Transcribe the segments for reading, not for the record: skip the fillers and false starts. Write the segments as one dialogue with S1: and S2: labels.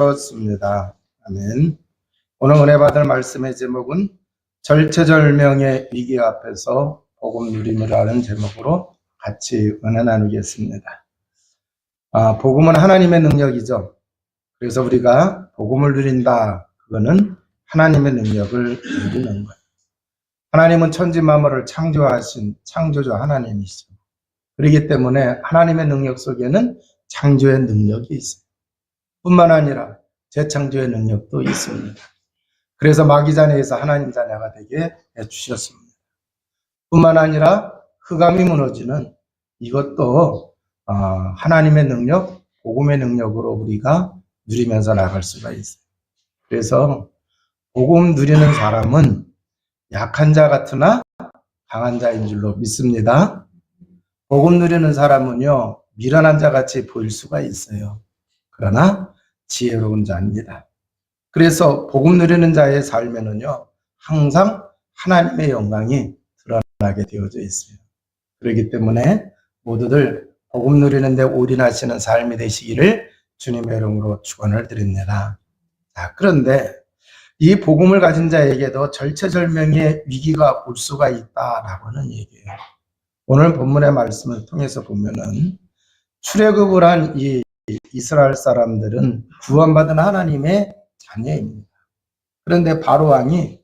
S1: 좋습니다. 아멘. 오늘 은혜 받을 말씀의 제목은 절체절명의 위기 앞에서 복음 누림이라는 제목으로 같이 은혜 나누겠습니다. 복음은 하나님의 능력이죠. 그래서 우리가 복음을 누린다. 그거는 하나님의 능력을 누리는 거예요. 하나님은 천지 만물을 창조하신 창조주 하나님이시죠. 그렇기 때문에 하나님의 능력 속에는 창조의 능력이 있어요. 뿐만 아니라 재창조의 능력도 있습니다. 그래서 마귀 자녀에서 하나님 자녀가 되게 해주셨습니다. 뿐만 아니라 흑암이 무너지는 이것도 하나님의 능력, 복음의 능력으로 우리가 누리면서 나갈 수가 있어요. 그래서 복음 누리는 사람은 약한 자 같으나 강한 자인 줄로 믿습니다. 복음 누리는 사람은요, 미련한 자 같이 보일 수가 있어요. 그러나 지혜로운 자입니다. 그래서 복음 누리는 자의 삶에는요, 항상 하나님의 영광이 드러나게 되어져 있어요. 그렇기 때문에 모두들 복음 누리는데 올인하시는 삶이 되시기를 주님의 이름으로 축원을 드립니다. 자, 그런데 이 복음을 가진 자에게도 절체절명의 위기가 올 수가 있다라고 하는 얘기예요. 오늘 본문의 말씀을 통해서 보면은 출애굽을 한 이 이스라엘 사람들은 구원받은 하나님의 자녀입니다. 그런데 바로 왕이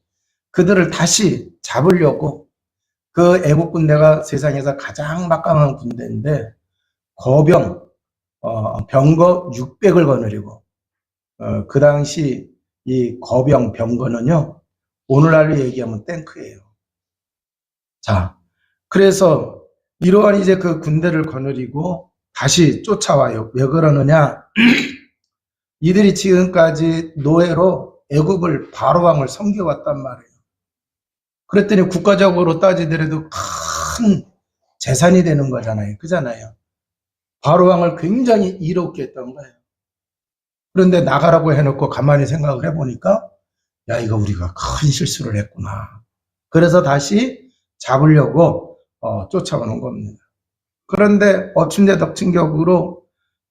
S1: 그들을 다시 잡으려고 그 애국 군대가 세상에서 가장 막강한 군대인데 거병, 병거 600을 거느리고 그 당시 이 거병, 병거는요 오늘날로 얘기하면 탱크예요. 자, 그래서 이러한 이제 그 군대를 거느리고 다시 쫓아와요. 왜 그러느냐? 이들이 지금까지 노예로 애국을 바로왕을 섬겨왔단 말이에요. 그랬더니 국가적으로 따지더라도 큰 재산이 되는 거잖아요. 그잖아요. 바로왕을 굉장히 이롭게 했던 거예요. 그런데 나가라고 해놓고 가만히 생각을 해보니까 야, 이거 우리가 큰 실수를 했구나. 그래서 다시 잡으려고 쫓아오는 겁니다. 그런데 엎친데덮친격으로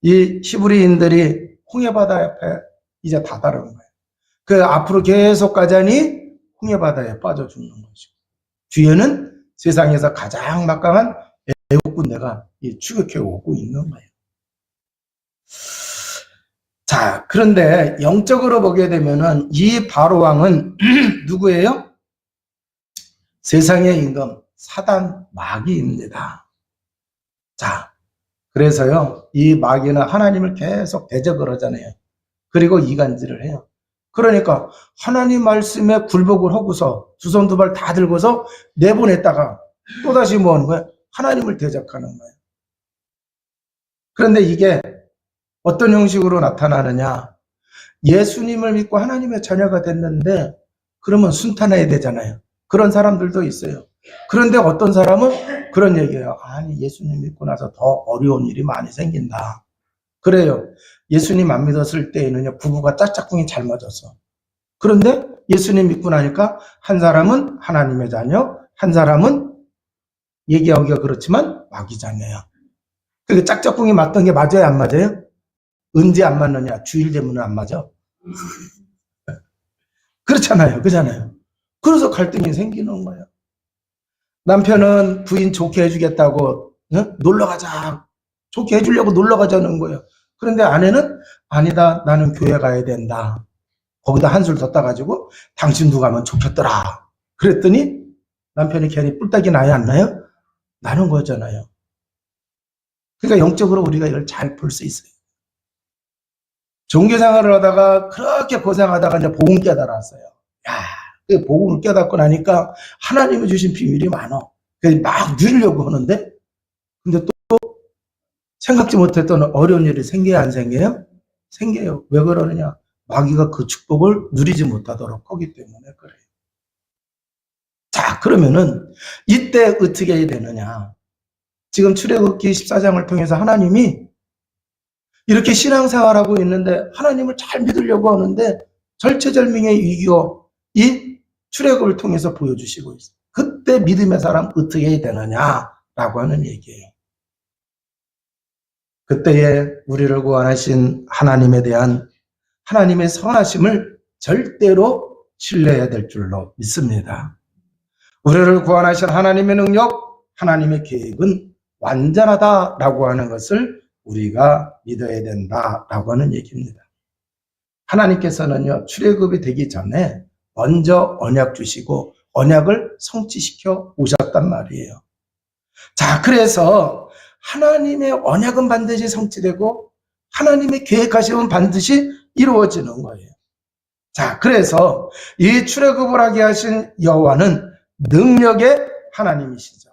S1: 이 히브리인들이 홍해바다 옆에 이제 다다른 거예요. 그 앞으로 계속 가자니 홍해바다에 빠져 죽는 거죠. 뒤에는 세상에서 가장 막강한 애국 군대가 추격해 오고 있는 거예요. 자, 그런데 영적으로 보게 되면은 이 바로왕은 누구예요? 세상의 임금 사단 마귀입니다. 자, 그래서요, 이 마귀는 하나님을 계속 대적을 하잖아요. 그리고 이간질을 해요. 그러니까 하나님 말씀에 굴복을 하고서 두 손 두 발 다 들고서 내보냈다가 또다시 뭐 하는 거예요? 하나님을 대적하는 거예요. 그런데 이게 어떤 형식으로 나타나느냐? 예수님을 믿고 하나님의 자녀가 됐는데 그러면 순탄해야 되잖아요. 그런 사람들도 있어요. 그런데 어떤 사람은 그런 얘기예요. 아니, 예수님 믿고 나서 더 어려운 일이 많이 생긴다. 그래요. 예수님 안 믿었을 때에는요, 부부가 짝짝꿍이 잘 맞았어. 그런데 예수님 믿고 나니까 한 사람은 하나님의 자녀, 한 사람은 얘기하기가 그렇지만 마귀 자녀야. 그게 짝짝꿍이 맞던 게 맞아요, 안 맞아요? 언제 안 맞느냐? 주일 되면 안 맞아. 그렇잖아요. 그잖아요. 그래서 갈등이 생기는 거예요. 남편은 부인 좋게 해주겠다고 놀러 가자. 좋게 해주려고 놀러 가자는 거예요. 그런데 아내는 아니다. 나는 교회 가야 된다. 거기다 한술 더 따가지고 당신도 가면 좋겠더라. 그랬더니 남편이 괜히 뿔딱이 나요, 안 나요? 나는 거잖아요. 그러니까 영적으로 우리가 이걸 잘 볼 수 있어요. 종교생활을 하다가 그렇게 고생하다가 이제 복음 깨달았어요. 야, 그 복음을 깨닫고 나니까 하나님이 주신 비밀이 많아. 그래서 막 누리려고 하는데, 근데 또 생각지 못했던 어려운 일이 생겨야 안 생겨요? 생겨요. 왜 그러느냐? 마귀가 그 축복을 누리지 못하도록 하기 때문에 그래요. 자, 그러면은 이때 어떻게 해야 되느냐? 지금 출애굽기 14장을 통해서 하나님이 이렇게 신앙생활하고 있는데 하나님을 잘 믿으려고 하는데 절체절명의 위기가 이 출애굽을 통해서 보여주시고 있어요. 그때 믿음의 사람 어떻게 해야 되느냐라고 하는 얘기예요. 그때에 우리를 구원하신 하나님에 대한 하나님의 선하심을 절대로 신뢰해야 될 줄로 믿습니다. 우리를 구원하신 하나님의 능력, 하나님의 계획은 완전하다라고 하는 것을 우리가 믿어야 된다라고 하는 얘기입니다. 하나님께서는요, 출애굽이 되기 전에 먼저 언약 주시고 언약을 성취시켜 오셨단 말이에요. 자, 그래서 하나님의 언약은 반드시 성취되고 하나님의 계획하심은 반드시 이루어지는 거예요. 자, 그래서 이 출애굽을 하게 하신 여호와는 능력의 하나님이시죠.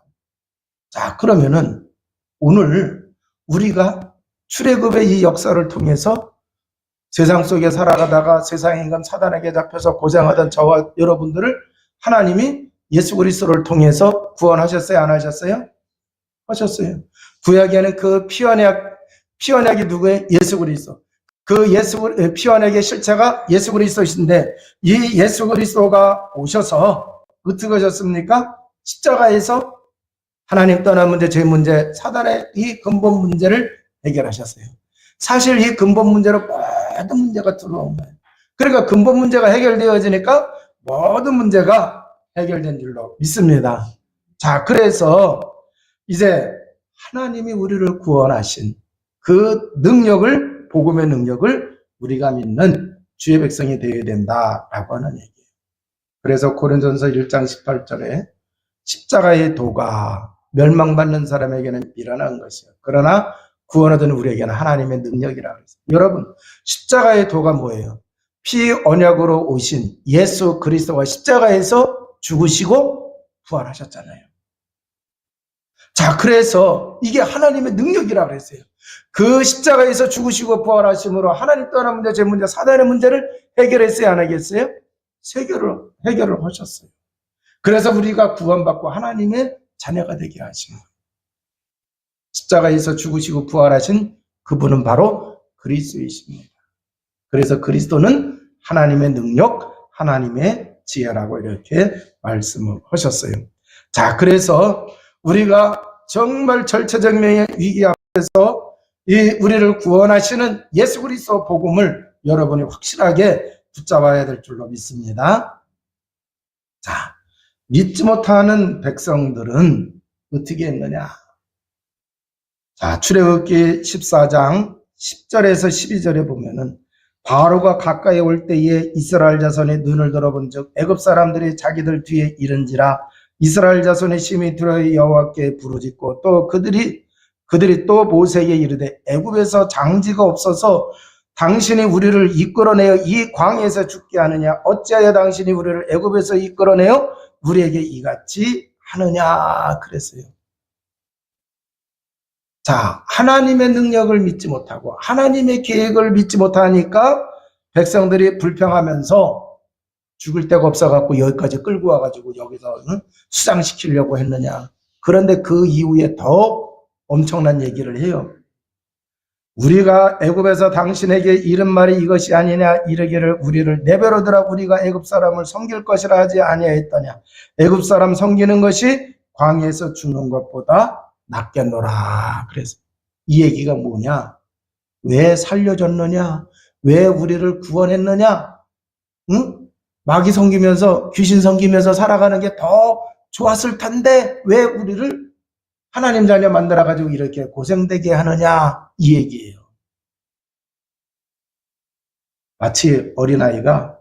S1: 자, 그러면은 오늘 우리가 출애굽의 이 역사를 통해서 세상 속에 살아가다가 세상의 인간 사단에게 잡혀서 고생하던 저와 여러분들을 하나님이 예수 그리스도를 통해서 구원하셨어요? 안 하셨어요? 하셨어요. 구약에는 그 피언약이 누구예요? 예수 그리스도. 그 피언약의 실체가 예수 그리스도이신데, 이 예수 그리스도가 오셔서 어떻게 하셨습니까? 십자가에서 하나님 떠난 문제, 죄 문제, 사단의 이 근본 문제를 해결하셨어요. 사실 이 근본 문제로 모든 문제가 들어온 거예요. 그러니까 근본 문제가 해결되어지니까 모든 문제가 해결된 줄로 믿습니다. 자, 그래서 이제 하나님이 우리를 구원하신 그 능력을, 복음의 능력을 우리가 믿는 주의 백성이 되어야 된다라고 하는 얘기예요. 그래서 고린도전서 1장 18절에 십자가의 도가 멸망받는 사람에게는 미련한 것이요, 그러나 구원 얻은 우리에게는 하나님의 능력이라고 했어요. 여러분, 십자가의 도가 뭐예요? 피 언약으로 오신 예수 그리스도가 십자가에서 죽으시고 부활하셨잖아요. 자, 그래서 이게 하나님의 능력이라고 그랬어요. 그 십자가에서 죽으시고 부활하심으로 하나님 떠난 문제, 제 문제, 사단의 문제를 해결했어요? 안 하겠어요? 해결을 하셨어요. 그래서 우리가 구원받고 하나님의 자녀가 되게 하신 거예요. 십자가에서 죽으시고 부활하신 그분은 바로 그리스도이십니다. 그래서 그리스도는 하나님의 능력, 하나님의 지혜라고 이렇게 말씀을 하셨어요. 자, 그래서 우리가 정말 절체절명의 위기 앞에서 이 우리를 구원하시는 예수 그리스도 복음을 여러분이 확실하게 붙잡아야 될 줄로 믿습니다. 자, 믿지 못하는 백성들은 어떻게 했느냐? 자, 출애굽기 14장 10절에서 12절에 보면은 바로가 가까이 올 때에 이스라엘 자손의 눈을 들어본즉 애굽 사람들이 자기들 뒤에 이른지라 이스라엘 자손의 심히 두려워 여호와께 부르짖고 또 그들이 또 모세에게 이르되 애굽에서 장지가 없어서 당신이 우리를 이끌어내어 이 광야에서 죽게 하느냐? 어찌하여 당신이 우리를 애굽에서 이끌어내어 우리에게 이같이 하느냐? 그랬어요. 자, 하나님의 능력을 믿지 못하고 하나님의 계획을 믿지 못하니까 백성들이 불평하면서 죽을 데가 없어갖고 여기까지 끌고 와가지고 여기서 수장시키려고 했느냐. 그런데 그 이후에 더 엄청난 얘기를 해요. 우리가 애굽에서 당신에게 이른 말이 이것이 아니냐, 이르기를 우리를 내버려두라 우리가 애굽 사람을 섬길 것이라 하지 아니하였더냐. 애굽 사람 섬기는 것이 광야에서 죽는 것보다 낫겠노라. 그래서 이 얘기가 뭐냐? 왜 살려줬느냐? 왜 우리를 구원했느냐? 응? 마귀 섬기면서, 귀신 섬기면서 살아가는 게 더 좋았을 텐데 왜 우리를 하나님 자녀 만들어가지고 이렇게 고생되게 하느냐? 이 얘기예요. 마치 어린아이가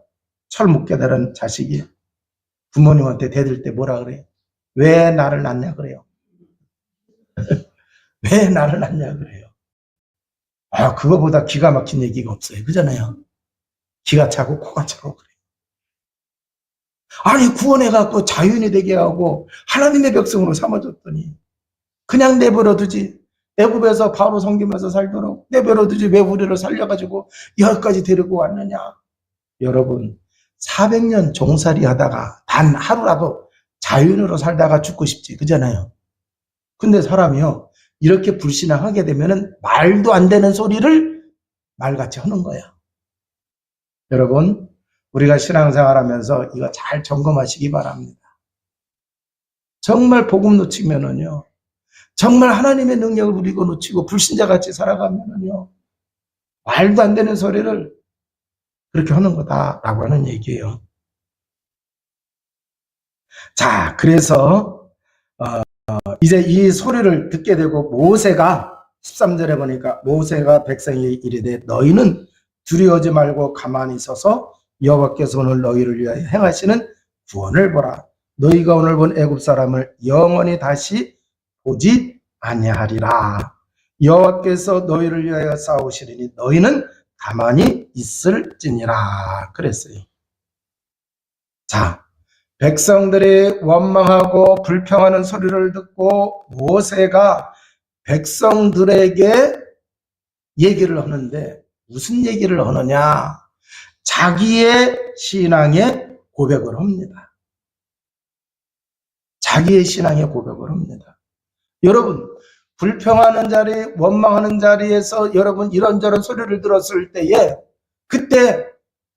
S1: 철 묻게 되는 자식이 부모님한테 대들 때 뭐라 그래요? 왜 나를 낳냐 그래요. 왜 나를 낳냐 그래요. 아, 그거보다 기가 막힌 얘기가 없어요. 그잖아요. 기가 차고 코가 차고 그래요. 아니, 구원해갖고 자유인이 되게 하고 하나님의 백성으로 삼아줬더니 그냥 내버려두지. 애굽에서 바로 섬기면서 살도록 내버려두지. 왜 우리를 살려가지고 여기까지 데리고 왔느냐. 여러분, 400년 종살이 하다가 단 하루라도 자유인으로 살다가 죽고 싶지. 그잖아요. 근데 사람이요, 이렇게 불신앙하게 되면은 말도 안 되는 소리를 말같이 하는 거야. 여러분, 우리가 신앙생활 하면서 이거 잘 점검하시기 바랍니다. 정말 복음 놓치면은요, 정말 하나님의 능력을 우리가 놓치고 불신자같이 살아가면은요, 말도 안 되는 소리를 그렇게 하는 거다라고 하는 얘기예요. 자, 그래서 이제 이 소리를 듣게 되고 모세가 13절에 보니까 모세가 백성에게 이르되 너희는 두려워하지 말고 가만히 서서 여호와께서 오늘 너희를 위하여 행하시는 구원을 보라. 너희가 오늘 본 애굽 사람을 영원히 다시 보지 아니하리라. 여호와께서 너희를 위하여 싸우시리니 너희는 가만히 있을지니라 그랬어요. 자, 백성들이 원망하고 불평하는 소리를 듣고 모세가 백성들에게 얘기를 하는데 무슨 얘기를 하느냐? 자기의 신앙의 고백을 합니다. 자기의 신앙의 고백을 합니다. 여러분, 불평하는 자리, 원망하는 자리에서 여러분 이런저런 소리를 들었을 때에 그때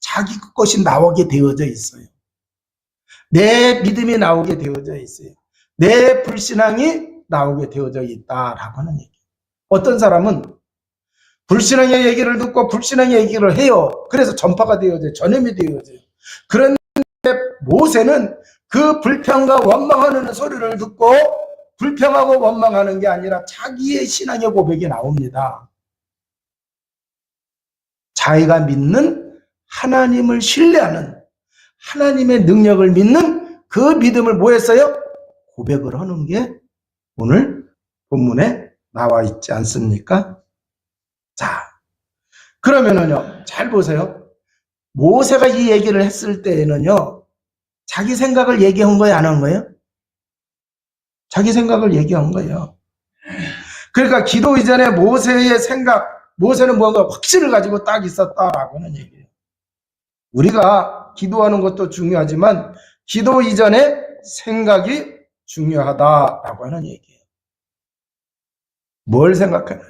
S1: 자기 것이 나오게 되어져 있어요. 내 믿음이 나오게 되어져 있어요. 내 불신앙이 나오게 되어져 있다라고 하는 얘기. 어떤 사람은 불신앙의 얘기를 듣고 불신앙의 얘기를 해요. 그래서 전파가 되어져요. 전염이 되어져요. 그런데 모세는 그 불평과 원망하는 소리를 듣고 불평하고 원망하는 게 아니라 자기의 신앙의 고백이 나옵니다. 자기가 믿는 하나님을 신뢰하는 하나님의 능력을 믿는 그 믿음을 뭐 했어요? 고백을 하는 게 오늘 본문에 나와 있지 않습니까? 자, 그러면은요, 잘 보세요. 모세가 이 얘기를 했을 때에는요, 자기 생각을 얘기한 거예요, 안 한 거예요? 자기 생각을 얘기한 거예요. 그러니까 기도 이전에 모세의 생각, 모세는 뭔가 확신을 가지고 딱 있었다라고 하는 얘기예요. 우리가 기도하는 것도 중요하지만 기도 이전에 생각이 중요하다라고 하는 얘기예요. 뭘 생각하느냐?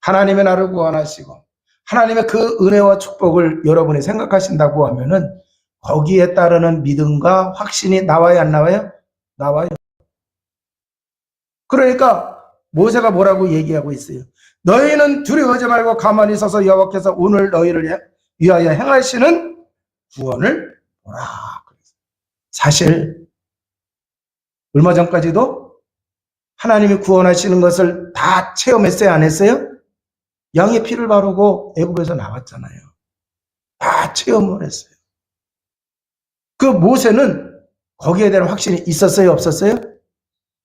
S1: 하나님의 나를 구원하시고 하나님의 그 은혜와 축복을 여러분이 생각하신다고 하면은 거기에 따르는 믿음과 확신이 나와요, 안 나와요? 나와요. 그러니까 모세가 뭐라고 얘기하고 있어요? 너희는 두려워하지 말고 가만히 서서 여호와께서 오늘 너희를 위하여 행하시는 구원을 보라. 사실 얼마 전까지도 하나님이 구원하시는 것을 다 체험했어요, 안 했어요? 양의 피를 바르고 애굽에서 나왔잖아요. 다 체험을 했어요. 그 모세는 거기에 대한 확신이 있었어요, 없었어요?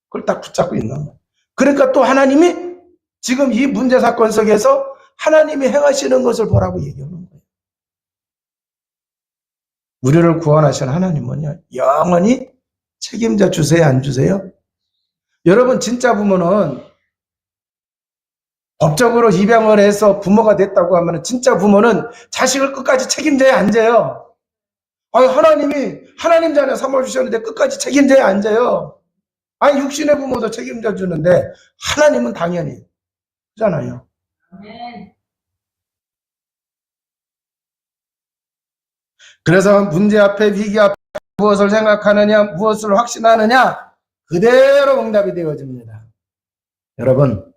S1: 그걸 딱 붙잡고 있는 거예요. 그러니까 또 하나님이 지금 이 문제 사건 속에서 하나님이 행하시는 것을 보라고 얘기하는 거예요. 우리를 구원하시는 하나님은요, 영원히 책임져 주세요, 안 주세요? 여러분 진짜 부모는 법적으로 입양을 해서 부모가 됐다고 하면 진짜 부모는 자식을 끝까지 책임져야 앉아요. 아니, 하나님 자녀 삼아주셨는데 끝까지 책임져야 앉아요. 아니, 육신의 부모도 책임져 주는데 하나님은 당연히 그잖아요. 그래서 문제 앞에, 위기 앞에 무엇을 생각하느냐, 무엇을 확신하느냐, 그대로 응답이 되어집니다. 여러분,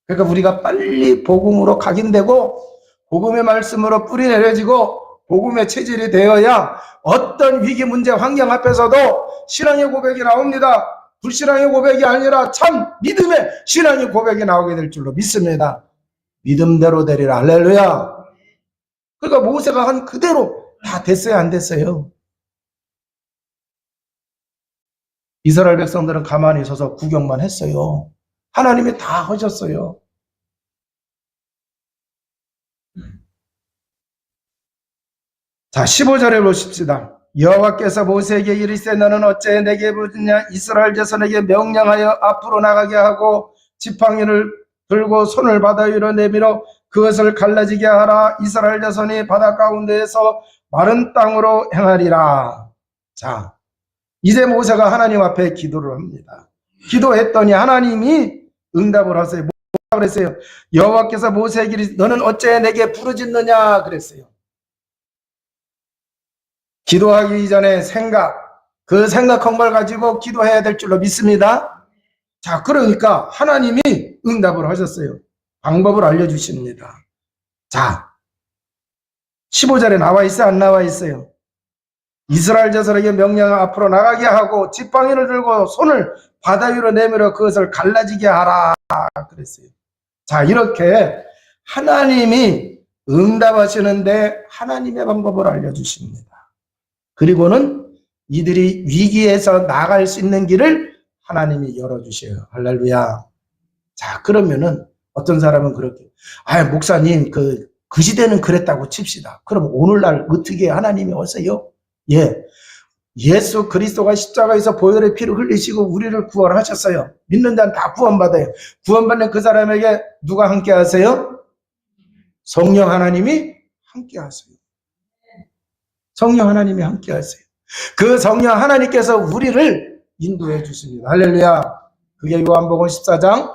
S1: 그러니까 우리가 빨리 복음으로 각인되고 복음의 말씀으로 뿌리 내려지고 복음의 체질이 되어야 어떤 위기, 문제, 환경 앞에서도 신앙의 고백이 나옵니다. 불신앙의 고백이 아니라 참 믿음의 신앙의 고백이 나오게 될 줄로 믿습니다. 믿음대로 되리라. 할렐루야. 그러니까 모세가 한 그대로 다 됐어요, 안 됐어요? 이스라엘 백성들은 가만히 서서 구경만 했어요. 하나님이 다 하셨어요. 자, 15절에 보십시다. 여호와께서 모세에게 이르시되 너는 어째 내게 부르냐? 이스라엘 자손에게 명령하여 앞으로 나가게 하고 지팡이를 들고 손을 바다 위로 내밀어 그것을 갈라지게 하라. 이스라엘 자손이 바다 가운데에서 마른 땅으로 행하리라. 자, 이제 모세가 하나님 앞에 기도를 합니다. 기도했더니 하나님이 응답을 하세요. 뭐라고 그랬어요? 여호와께서 모세에게 이르시되 너는 어째 내게 부르짖느냐 그랬어요. 기도하기 이전에 그 생각한 걸 가지고 기도해야 될 줄로 믿습니다. 자, 그러니까 하나님이 응답을 하셨어요. 방법을 알려주십니다. 자, 15절에 나와 있어요? 안 나와 있어요? 이스라엘 자손에게 명령을 앞으로 나가게 하고 지팡이를 들고 손을 바다 위로 내밀어 그것을 갈라지게 하라 그랬어요. 자, 이렇게 하나님이 응답하시는데 하나님의 방법을 알려주십니다. 그리고는 이들이 위기에서 나갈 수 있는 길을 하나님이 열어주셔요. 할렐루야. 자, 그러면은 어떤 사람은 그렇게, 목사님, 그 시대는 그랬다고 칩시다. 그럼 오늘날 어떻게 하나님이 오세요? 예. 예수 그리스도가 십자가에서 보혈의 피를 흘리시고 우리를 구원하셨어요. 믿는 자는 다 구원받아요. 구원받는 그 사람에게 누가 함께 하세요? 성령 하나님이 함께 하세요. 성령 하나님이 함께 하세요. 그 성령 하나님께서 우리를 인도해 주십니다. 할렐루야. 그게 요한복음 14장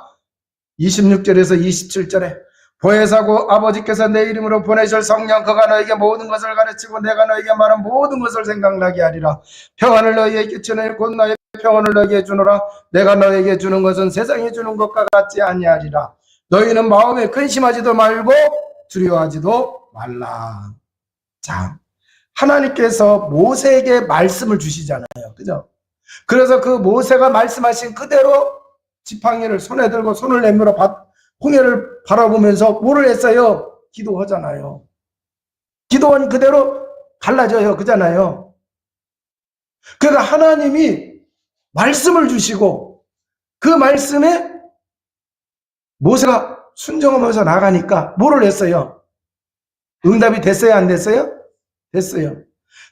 S1: 26절에서 27절에 보혜사고 아버지께서 내 이름으로 보내실 성령 그가 너에게 모든 것을 가르치고 내가 너에게 말한 모든 것을 생각나게 하리라. 평안을 너에게 끼치는 곧 너의 평안을 너에게 주노라. 내가 너에게 주는 것은 세상이 주는 것과 같지 아니하리라. 너희는 마음에 근심하지도 말고 두려워하지도 말라. 자, 하나님께서 모세에게 말씀을 주시잖아요. 그죠? 그래서 그 모세가 말씀하신 그대로 지팡이를 손에 들고 손을 내밀어 홍해를 바라보면서 뭐를 했어요? 기도하잖아요. 기도한 그대로 갈라져요. 그잖아요. 그러니까 하나님이 말씀을 주시고 그 말씀에 모세가 순종하면서 나가니까 뭐를 했어요? 응답이 됐어요? 안 됐어요? 됐어요.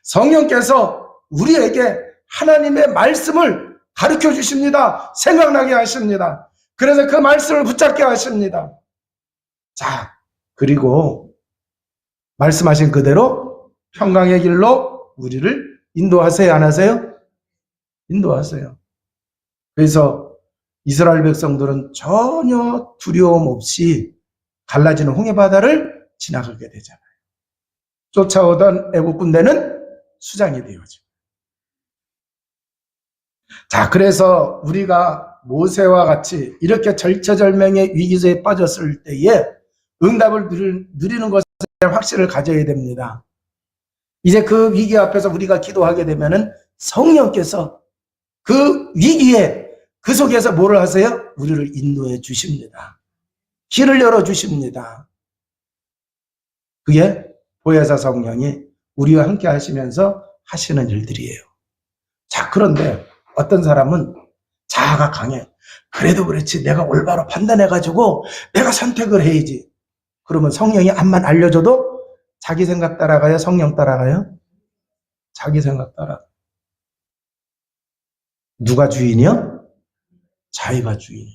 S1: 성령께서 우리에게 하나님의 말씀을 가르쳐 주십니다. 생각나게 하십니다. 그래서 그 말씀을 붙잡게 하십니다. 자, 그리고 말씀하신 그대로 평강의 길로 우리를 인도하세요? 안 하세요? 인도하세요. 그래서 이스라엘 백성들은 전혀 두려움 없이 갈라지는 홍해바다를 지나가게 되잖아요. 쫓아오던 애국 군대는 수장이 되어져. 자, 그래서 우리가 모세와 같이 이렇게 절체절명의 위기에 빠졌을 때에 응답을 누리는 것에 대한 확신을 가져야 됩니다. 이제 그 위기 앞에서 우리가 기도하게 되면은 성령께서 그 위기에 그 속에서 뭐를 하세요? 우리를 인도해 주십니다. 길을 열어 주십니다. 그게 보혜사 성령이 우리와 함께 하시면서 하시는 일들이에요. 자, 그런데 어떤 사람은 자아가 강해. 그래도 그렇지 내가 올바로 판단해가지고 내가 선택을 해야지. 그러면 성령이 암만 알려줘도 자기 생각 따라가요? 성령 따라가요? 자기 생각 따라. 누가 주인이요? 자기가 주인.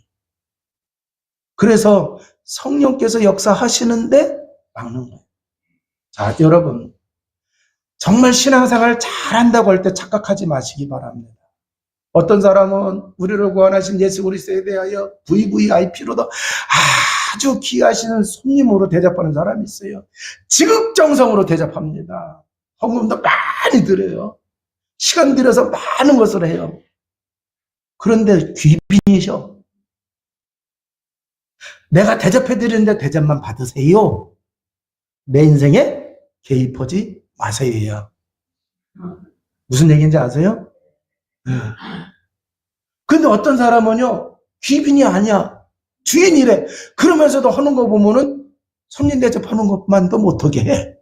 S1: 그래서 성령께서 역사하시는데 막는 거예요. 자, 여러분 정말 신앙생활 잘한다고 할 때 착각하지 마시기 바랍니다. 어떤 사람은 우리를 구원하신 예수 그리스도에 대하여 VVIP로도 아주 귀하신 손님으로 대접하는 사람이 있어요. 지극정성으로 대접합니다. 헌금도 많이 드려요. 시간 들여서 많은 것을 해요. 그런데 귀빈이셔. 내가 대접해드리는데 대접만 받으세요. 내 인생에 개입하지 마세요. 무슨 얘기인지 아세요? 근데 어떤 사람은요, 귀빈이 아니야. 주인이래. 그러면서도 하는 거 보면은 손님 대접하는 것만도 못하게 해.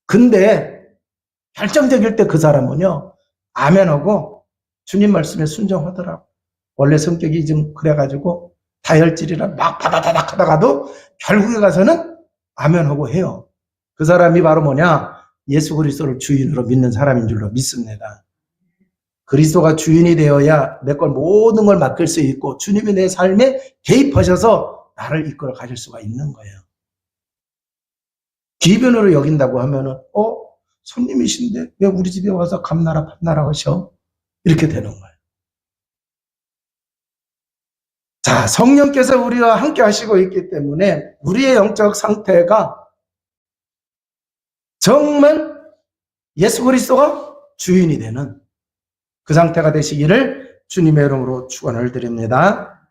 S1: 근데 결정적일 때 그 사람은요, 아멘하고 주님 말씀에 순종하더라고. 원래 성격이 좀 그래가지고 다혈질이라 막 바다다닥 하다가도 결국에 가서는 아멘하고 해요. 그 사람이 바로 뭐냐? 예수 그리스도를 주인으로 믿는 사람인 줄로 믿습니다. 그리스도가 주인이 되어야 내 걸 모든 걸 맡길 수 있고 주님이 내 삶에 개입하셔서 나를 이끌어 가실 수가 있는 거예요. 귀변으로 여긴다고 하면은 손님이신데 왜 우리 집에 와서 감나라 판나라 하셔? 이렇게 되는 거예요. 자, 성령께서 우리와 함께 하시고 있기 때문에 우리의 영적 상태가 정말 예수 그리스도가 주인이 되는 그 상태가 되시기를 주님의 이름으로 축원을 드립니다.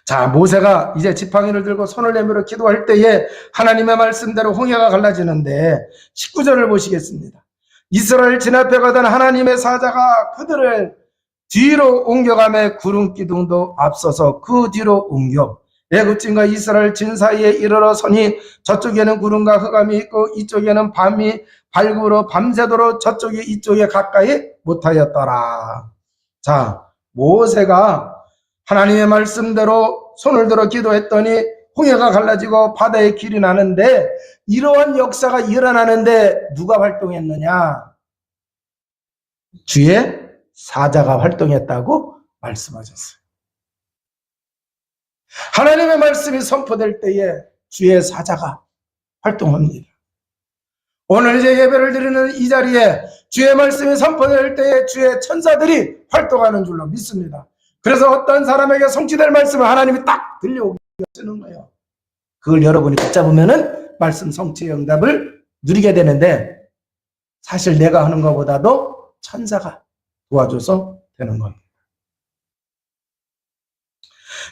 S1: 자, 모세가 이제 지팡이를 들고 손을 내밀어 기도할 때에 하나님의 말씀대로 홍해가 갈라지는데 19절을 보시겠습니다. 이스라엘 진압해 가던 하나님의 사자가 그들을 뒤로 옮겨가며 구름 기둥도 앞서서 그 뒤로 옮겨 애굽진과 이스라엘 진 사이에 이르러 서니 저쪽에는 구름과 흑암이 있고 이쪽에는 밤이 밝으로 밤새도록 저쪽이 이쪽에 가까이 못하였더라. 자, 모세가 하나님의 말씀대로 손을 들어 기도했더니 홍해가 갈라지고 바다의 길이 나는데 이러한 역사가 일어나는데 누가 활동했느냐? 주의 사자가 활동했다고 말씀하셨어요. 하나님의 말씀이 선포될 때에 주의 사자가 활동합니다. 오늘 이제 예배를 드리는 이 자리에 주의 말씀이 선포될 때에 주의 천사들이 활동하는 줄로 믿습니다. 그래서 어떤 사람에게 성취될 말씀을 하나님이 딱 들려오게 하시는 거예요. 그걸 여러분이 붙잡으면은 말씀 성취의 응답을 누리게 되는데 사실 내가 하는 것보다도 천사가 도와줘서 되는 겁니다.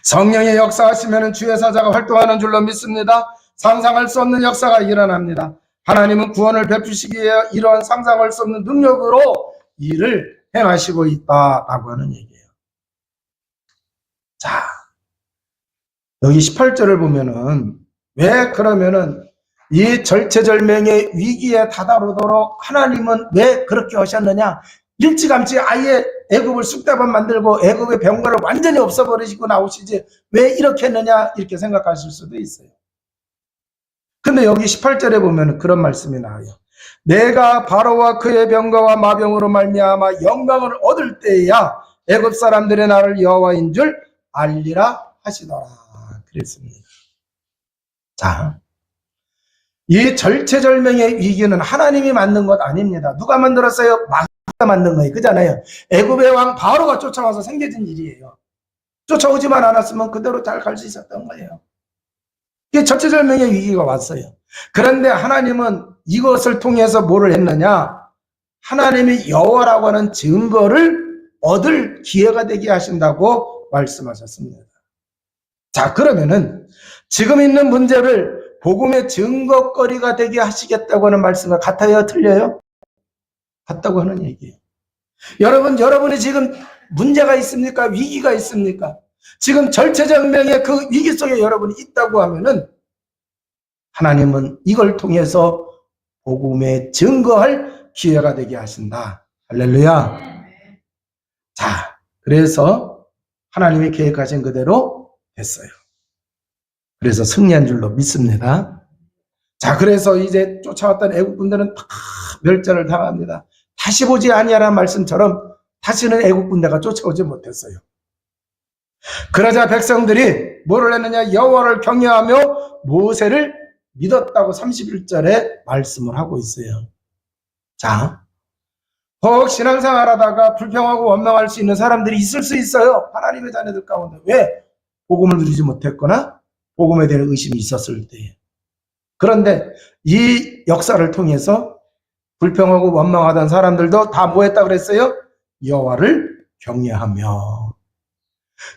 S1: 성령의 역사하시면 주의 사자가 활동하는 줄로 믿습니다. 상상할 수 없는 역사가 일어납니다. 하나님은 구원을 베푸시기 위해 이러한 상상할 수 없는 능력으로 일을 행하시고 있다라고 하는 얘기예요. 자, 여기 18절을 보면은 왜 그러면은 이 절체절명의 위기에 다다르도록 하나님은 왜 그렇게 하셨느냐? 일찌감치 아예 애굽을 쑥대밭 만들고 애굽의 병거를 완전히 없애버리시고 나오시지 왜 이렇게 했느냐 이렇게 생각하실 수도 있어요. 근데 여기 18절에 보면 그런 말씀이 나와요. 내가 바로와 그의 병거와 마병으로 말미암아 영광을 얻을 때야 애굽 사람들의 나를 여호와인 줄 알리라 하시더라 그랬습니다. 자, 이 절체절명의 위기는 하나님이 만든 것 아닙니다. 누가 만들었어요? 마귀가 만든 거예요. 그잖아요. 애굽의 왕 바로가 쫓아와서 생겨진 일이에요. 쫓아오지만 않았으면 그대로 잘 갈 수 있었던 거예요. 이게 절체절명의 위기가 왔어요. 그런데 하나님은 이것을 통해서 뭐를 했느냐? 하나님이 여호와라고 하는 증거를 얻을 기회가 되게 하신다고 말씀하셨습니다. 자, 그러면은 지금 있는 문제를 복음의 증거거리가 되게 하시겠다고 하는 말씀과 같아요? 틀려요? 같다고 하는 얘기예요. 여러분이 지금 문제가 있습니까? 위기가 있습니까? 지금 절체절명의 그 위기 속에 여러분이 있다고 하면은 하나님은 이걸 통해서 복음에 증거할 기회가 되게 하신다. 할렐루야. 자, 그래서 하나님이 계획하신 그대로 됐어요. 그래서 승리한 줄로 믿습니다. 자, 그래서 이제 쫓아왔던 애국군대는 다 멸절을 당합니다. 다시 보지 아니하라는 말씀처럼 다시는 애국군대가 쫓아오지 못했어요. 그러자 백성들이 뭐를 했느냐? 여호와를 경외하며 모세를 믿었다고 31절에 말씀을 하고 있어요. 자, 혹 신앙생활 하다가 불평하고 원망할 수 있는 사람들이 있을 수 있어요. 하나님의 자녀들 가운데. 왜? 복음을 누리지 못했거나 복음에 대한 의심이 있었을 때에. 그런데 이 역사를 통해서 불평하고 원망하던 사람들도 다 뭐 했다 그랬어요? 여호와를 경외하며.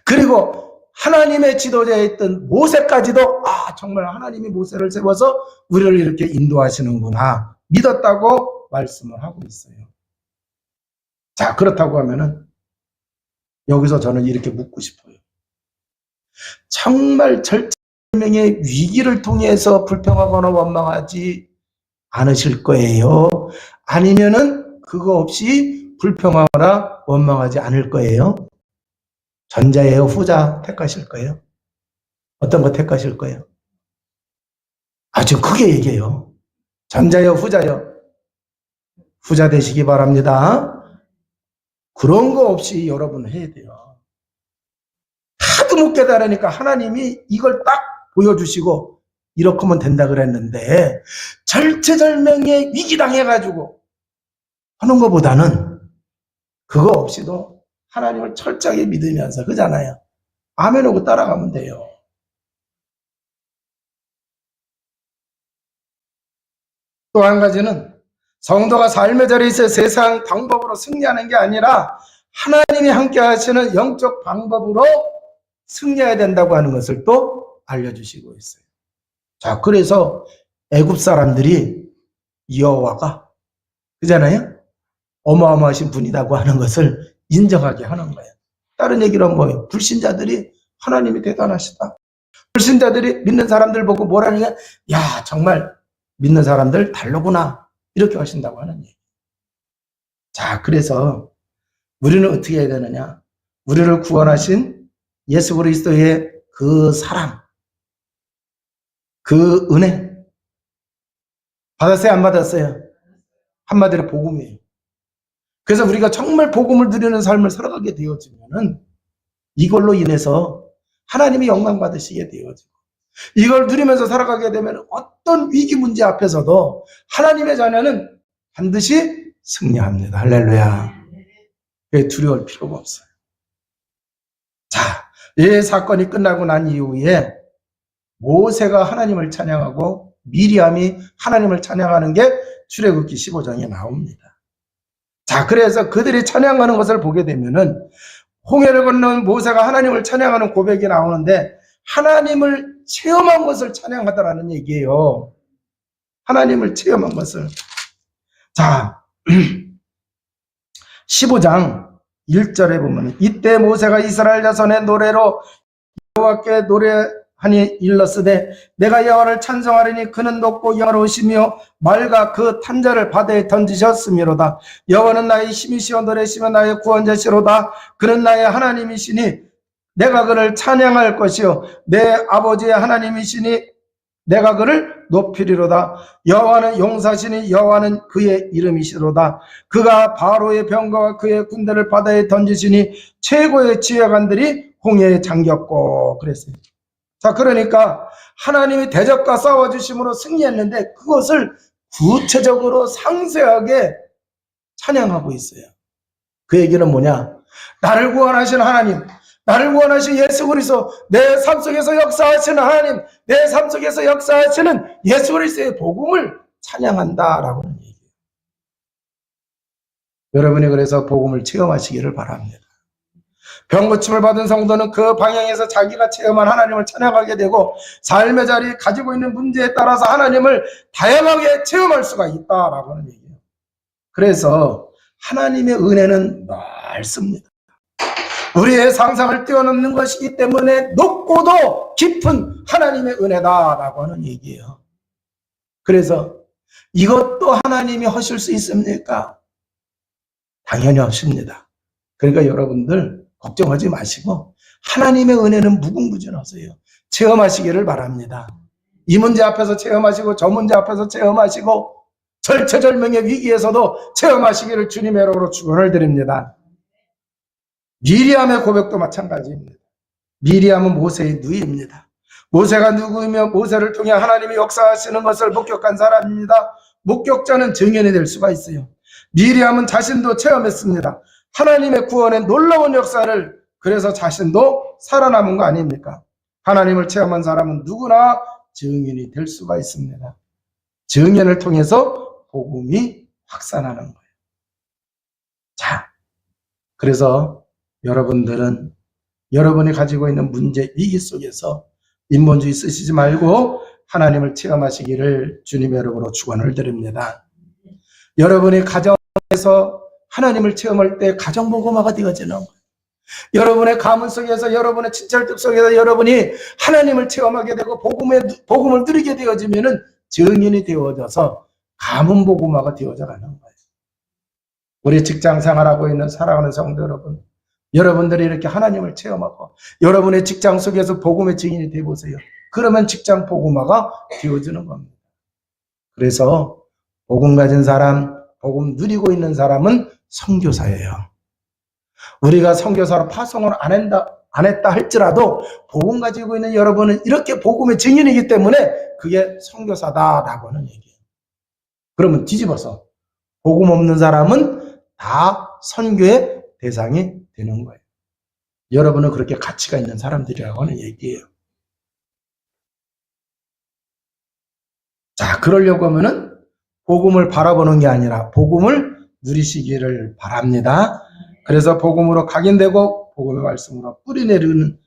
S1: 그리고 하나님의 지도자였던 모세까지도 정말 하나님이 모세를 세워서 우리를 이렇게 인도하시는구나 믿었다고 말씀을 하고 있어요. 자, 그렇다고 하면은 여기서 저는 이렇게 묻고 싶어요. 정말 절체절명의 위기를 통해서 불평하거나 원망하지 않으실 거예요? 아니면은 그거 없이 불평하거나 원망하지 않을 거예요? 전자예요? 후자 택하실 거예요? 어떤 거 택하실 거예요? 아주 크게 얘기해요. 전자요? 후자요? 후자 되시기 바랍니다. 그런 거 없이 여러분 해야 돼요. 하도 못 깨달으니까 하나님이 이걸 딱 보여주시고 이렇게 하면 된다 그랬는데 절체절명의 위기당해가지고 하는 것보다는 그거 없이도 하나님을 철저하게 믿으면서 그잖아요. 아멘 하고 따라가면 돼요. 또 한 가지는 성도가 삶의 자리에서 세상 방법으로 승리하는 게 아니라 하나님이 함께 하시는 영적 방법으로 승리해야 된다고 하는 것을 또 알려주시고 있어요. 자, 그래서 애굽 사람들이 여호와가 그잖아요. 어마어마하신 분이라고 하는 것을 인정하게 하는 거예요. 다른 얘기로 하면 뭐예요? 불신자들이 하나님이 대단하시다. 불신자들이 믿는 사람들 보고 뭐라느냐? 야, 정말 믿는 사람들 다르구나. 이렇게 하신다고 하는 얘기. 자, 그래서 우리는 어떻게 해야 되느냐? 우리를 구원하신 예수 그리스도의 그 사랑, 그 은혜 받았어요? 안 받았어요? 한마디로 복음이에요. 그래서 우리가 정말 복음을 누리는 삶을 살아가게 되어지면은 이걸로 인해서 하나님이 영광 받으시게 되어지고 이걸 누리면서 살아가게 되면 어떤 위기 문제 앞에서도 하나님의 자녀는 반드시 승리합니다. 할렐루야. 두려울 필요가 없어요. 자, 이 사건이 끝나고 난 이후에 모세가 하나님을 찬양하고 미리암이 하나님을 찬양하는 게 출애굽기 15장에 나옵니다. 자, 그래서 그들이 찬양하는 것을 보게 되면은 홍해를 건넌 모세가 하나님을 찬양하는 고백이 나오는데 하나님을 체험한 것을 찬양하더라는 얘기예요. 하나님을 체험한 것을. 자, 15장 1절에 보면 이때 모세가 이스라엘 자손의 노래로 여호와께 노래하니 일렀으되 내가 여호와를 찬송하리니 그는 높고 영화로우시며 말과 그 탄자를 바다에 던지셨음이로다. 여호와는 나의 힘이시오 노래시며 나의 구원자시로다. 그는 나의 하나님이시니 내가 그를 찬양할 것이요 내 아버지의 하나님이시니 내가 그를 높이리로다. 여호와는 용사시니 여호와는 그의 이름이시로다. 그가 바로의 병거와 그의 군대를 바다에 던지시니 최고의 지휘관들이 홍해에 잠겼고 그랬어요. 자, 그러니까 하나님이 대적과 싸워주심으로 승리했는데 그것을 구체적으로 상세하게 찬양하고 있어요. 그 얘기는 뭐냐? 나를 구원하신 하나님, 나를 구원하신 예수 그리스도, 내 삶 속에서 역사하시는 하나님, 내 삶 속에서 역사하시는 예수 그리스도의 복음을 찬양한다라고 하는 얘기예요. 여러분이 그래서 복음을 체험하시기를 바랍니다. 병고침을 받은 성도는 그 방향에서 자기가 체험한 하나님을 찬양하게 되고 삶의 자리에 가지고 있는 문제에 따라서 하나님을 다양하게 체험할 수가 있다라고 하는 얘기예요. 그래서 하나님의 은혜는 넓습니다. 우리의 상상을 뛰어넘는 것이기 때문에 높고도 깊은 하나님의 은혜다라고 하는 얘기예요. 그래서 이것도 하나님이 하실 수 있습니까? 당연히 하십니다. 그러니까 여러분들 걱정하지 마시고 하나님의 은혜는 무궁무진하세요. 체험하시기를 바랍니다. 이 문제 앞에서 체험하시고 저 문제 앞에서 체험하시고 절체절명의 위기에서도 체험하시기를 주님의 이름으로 축원을 드립니다. 미리암의 고백도 마찬가지입니다. 미리암은 모세의 누이입니다. 모세가 누구이며 모세를 통해 하나님이 역사하시는 것을 목격한 사람입니다. 목격자는 증인이 될 수가 있어요. 미리암은 자신도 체험했습니다. 하나님의 구원의 놀라운 역사를. 그래서 자신도 살아남은 거 아닙니까? 하나님을 체험한 사람은 누구나 증인이 될 수가 있습니다. 증인을 통해서 복음이 확산하는 거예요. 자, 그래서 여러분들은 여러분이 가지고 있는 문제, 위기 속에서 인본주의 쓰시지 말고 하나님을 체험하시기를 주님의 이름으로 축원을 드립니다. 여러분이 가정에서 하나님을 체험할 때 가정복음화가 되어지는 거예요. 여러분의 가문 속에서 여러분의 친척들 속에서 여러분이 하나님을 체험하게 되고 복음을 누리게 되어지면은 증인이 되어져서 가문복음화가 되어져 가는 거예요. 우리 직장 생활하고 있는 사랑하는 성도 여러분, 여러분들이 이렇게 하나님을 체험하고 여러분의 직장 속에서 복음의 증인이 되어보세요. 그러면 직장 복음화가 되어지는 겁니다. 그래서 복음 가진 사람, 복음 누리고 있는 사람은 선교사예요. 우리가 선교사로 파송을 안 했다 할지라도 복음 가지고 있는 여러분은 이렇게 복음의 증인이기 때문에 그게 선교사다라고 하는 얘기예요. 그러면 뒤집어서 복음 없는 사람은 다 선교의 대상이 되는 거예요. 여러분은 그렇게 가치가 있는 사람들이라고 하는 얘기예요. 자, 그러려고 하면은 복음을 바라보는 게 아니라 복음을 누리시기를 바랍니다. 그래서 복음으로 각인되고 복음의 말씀으로 뿌리내리는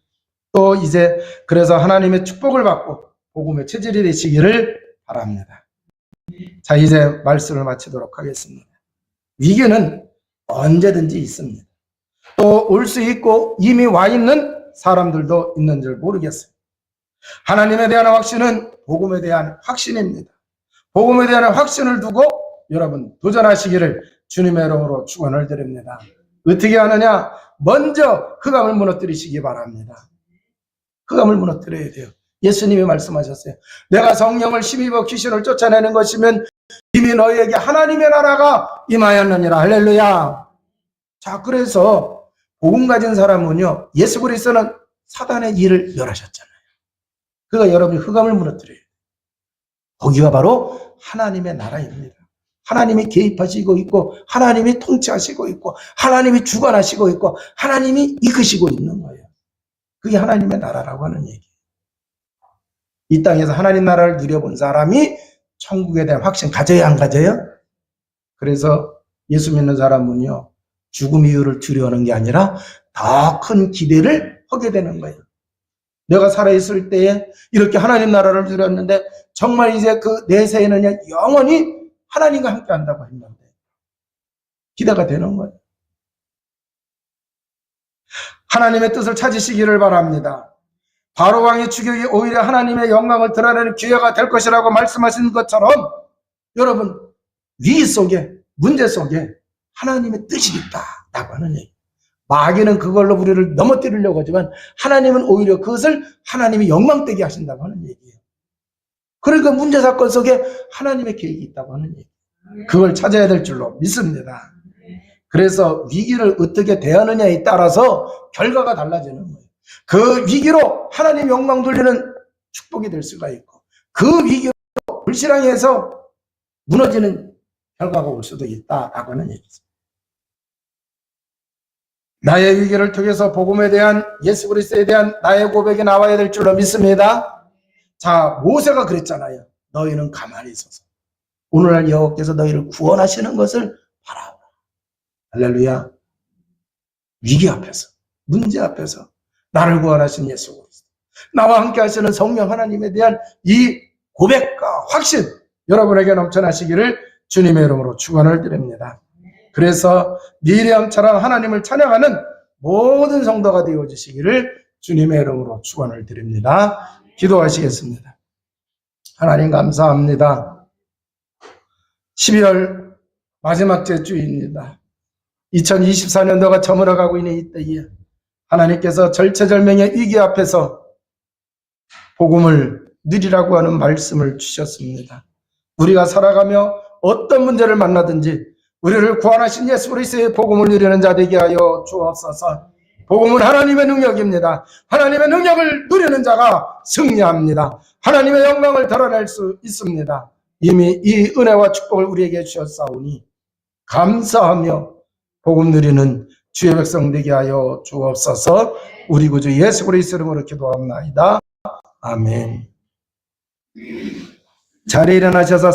S1: 또 이제 그래서 하나님의 축복을 받고 복음의 체질이 되시기를 바랍니다. 자, 이제 말씀을 마치도록 하겠습니다. 위기는 언제든지 있습니다. 또 올 수 있고 이미 와 있는 사람들도 있는 줄 모르겠어요. 하나님에 대한 확신은 복음에 대한 확신입니다. 복음에 대한 확신을 두고 여러분 도전하시기를 주님의 이름으로 축원을 드립니다. 어떻게 하느냐? 먼저 흑암을 무너뜨리시기 바랍니다. 흑암을 무너뜨려야 돼요. 예수님이 말씀하셨어요. 내가 성령을 힘입어 귀신을 쫓아내는 것이면 이미 너희에게 하나님의 나라가 임하였느니라. 할렐루야. 자, 그래서 복음 가진 사람은요, 예수 그리스도는 사단의 일을 멸하셨잖아요. 그가 여러분이 흑암을 무너뜨려요. 거기가 바로 하나님의 나라입니다. 하나님이 개입하시고 있고, 하나님이 통치하시고 있고, 하나님이 주관하시고 있고, 하나님이 이끄시고 있는 거예요. 그게 하나님의 나라라고 하는 얘기예요. 이 땅에서 하나님 나라를 누려본 사람이 천국에 대한 확신 가져야 안 가져요? 그래서 예수 믿는 사람은요, 죽음 이유를 두려워하는 게 아니라 더 큰 기대를 하게 되는 거예요. 내가 살아있을 때에 이렇게 하나님 나라를 누렸는데 정말 이제 그 내세에는 영원히 하나님과 함께 한다고 했는데 기대가 되는 거예요. 하나님의 뜻을 찾으시기를 바랍니다. 바로왕의 추격이 오히려 하나님의 영광을 드러내는 기회가 될 것이라고 말씀하신 것처럼 여러분 위기 속에 문제 속에 하나님의 뜻이 있다라고 하는 얘기. 마귀는 그걸로 우리를 넘어뜨리려고 하지만 하나님은 오히려 그것을 하나님이 영광되게 하신다고 하는 얘기예요. 그러니까 문제 사건 속에 하나님의 계획이 있다고 하는 얘기. 그걸 찾아야 될 줄로 믿습니다. 그래서 위기를 어떻게 대하느냐에 따라서 결과가 달라지는 거예요. 그 위기로 하나님 영광 돌리는 축복이 될 수가 있고 그 위기로 불신앙에서 무너지는 결과가 올 수도 있다라고 하는 얘기죠. 나의 위기를 통해서 복음에 대한 예수 그리스도에 대한 나의 고백이 나와야 될 줄로 믿습니다. 자, 모세가 그랬잖아요. 너희는 가만히 있어서 오늘날 여호와께서 너희를 구원하시는 것을 바라보라. 할렐루야. 위기 앞에서 문제 앞에서 나를 구원하신 예수 그리스도 나와 함께 하시는 성령 하나님에 대한 이 고백과 확신 여러분에게 넘쳐나시기를 주님의 이름으로 축원을 드립니다. 그래서 미리암처럼 하나님을 찬양하는 모든 성도가 되어주시기를 주님의 이름으로 축원을 드립니다. 기도하시겠습니다. 하나님 감사합니다. 12월 마지막 주입니다. 2024년도가 저물어가고 있는 이때에 하나님께서 절체절명의 위기 앞에서 복음을 누리라고 하는 말씀을 주셨습니다. 우리가 살아가며 어떤 문제를 만나든지 우리를 구원하신 예수 그리스도의 복음을 누리는 자 되게 하여 주옵소서. 복음은 하나님의 능력입니다. 하나님의 능력을 누리는 자가 승리합니다. 하나님의 영광을 드러낼 수 있습니다. 이미 이 은혜와 축복을 우리에게 주셨사오니 감사하며 복음 누리는 주의 백성 되게 하여 주옵소서. 우리 구주 예수 그리스도 이름으로 기도합나이다. 아멘. 자리에 일어나셔서